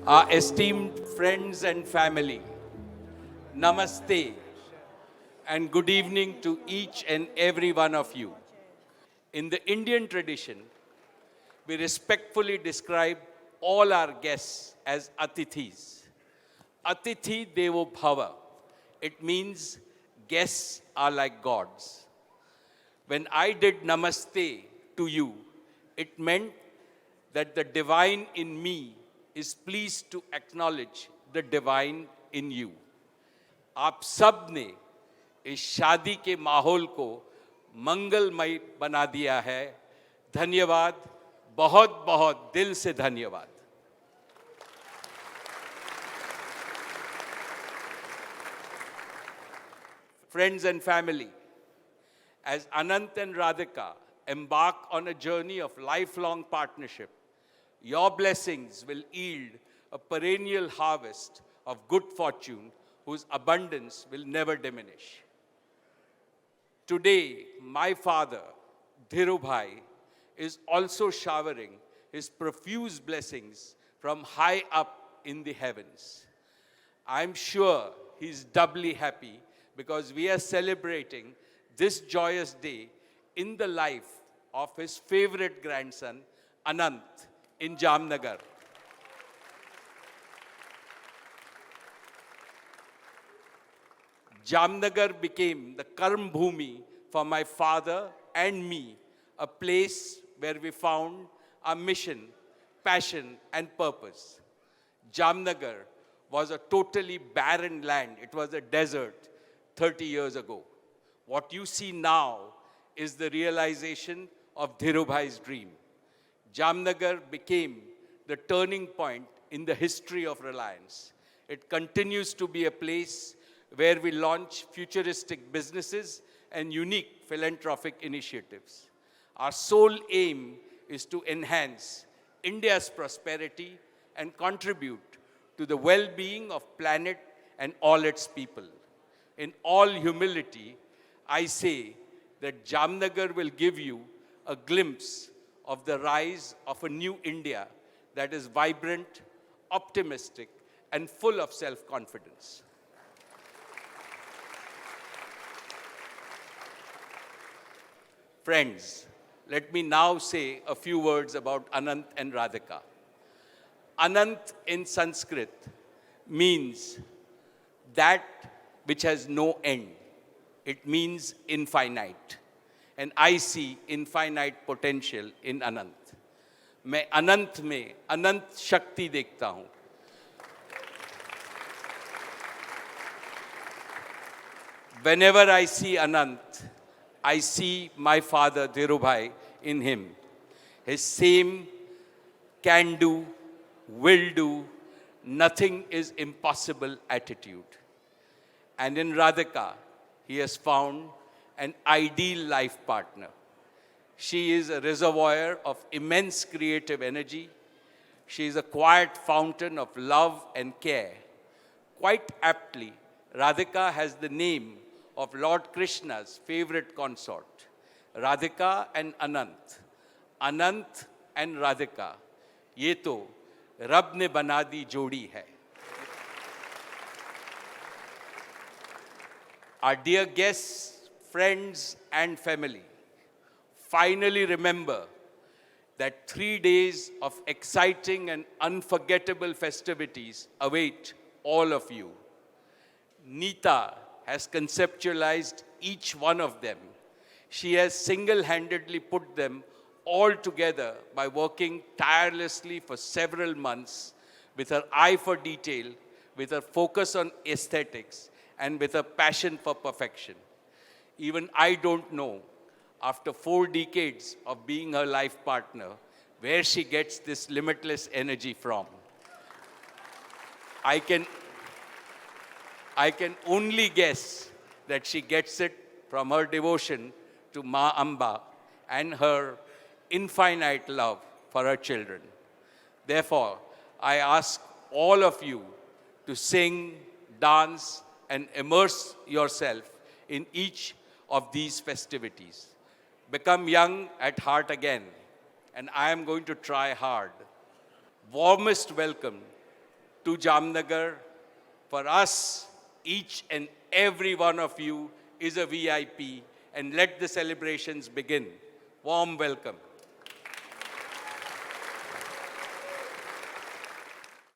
Our esteemed friends and family, Namaste and good evening to each and every one of you. In the Indian tradition, we respectfully describe all our guests as Atithis. Atithi Devo Bhava. It means guests are like gods. When I did Namaste to you, it meant that the divine in me is pleased to acknowledge the divine in you. आप सब ने इस शादी के माहौल को मंगलमय बना दिया है. धन्यवाद, बहुत बहुत दिल से धन्यवाद. Friends and family, as Anant and Radhika embark on a journey of lifelong partnership, your blessings will yield a perennial harvest of good fortune whose abundance will never diminish. Today, my father, Dhirubhai, is also showering his profuse blessings from high up in the heavens. I'm sure he's doubly happy because we are celebrating this joyous day in the life of his favorite grandson, Anant, in Jamnagar. Jamnagar became the Karm Bhumi for my father and me, a place where we found our mission, passion, and purpose. Jamnagar was a totally barren land. It was a desert 30 years ago. What you see now is the realization of Dhirubhai's dream. Jamnagar became the turning point in the history of Reliance. It continues to be a place where we launch futuristic businesses and unique philanthropic initiatives. Our sole aim is to enhance India's prosperity and contribute to the well-being of planet and all its people. In all humility, I say that Jamnagar will give you a glimpse of the rise of a new India that is vibrant, optimistic, and full of self-confidence. Friends, let me now say a few words about Anant and Radhika. Anant in Sanskrit means that which has no end. It means infinite. And I see infinite potential in Anant. मैं अनंत में अनंत शक्ति देखता हूँ. Whenever I see Anant, I see my father Dhirubhai in him. His same can do, will do, nothing is impossible attitude. And in Radhika, he has found an ideal life partner. She is a reservoir of immense creative energy. She is a quiet fountain of love and care. Quite aptly, Radhika has the name of Lord Krishna's favorite consort, Radhika and Anant. Anant and Radhika, ये तो रब ने बना दी जोड़ी है. Our dear guests, friends, and family, finally remember that 3 days of exciting and unforgettable festivities await all of you. Neeta has conceptualized each one of them. She has single-handedly put them all together by working tirelessly for several months with her eye for detail, with her focus on aesthetics, and with her passion for perfection. Even I don't know, after 4 decades of being her life partner, where she gets this limitless energy from. I can only guess that she gets it from her devotion to Ma Amba and her infinite love for her children. Therefore, I ask all of you to sing, dance, and immerse yourself in each of these festivities. Become young at heart again, and I am going to try hard. Warmest welcome to Jamnagar. For us, each and every one of you is a VIP, and let the celebrations begin. Warm welcome.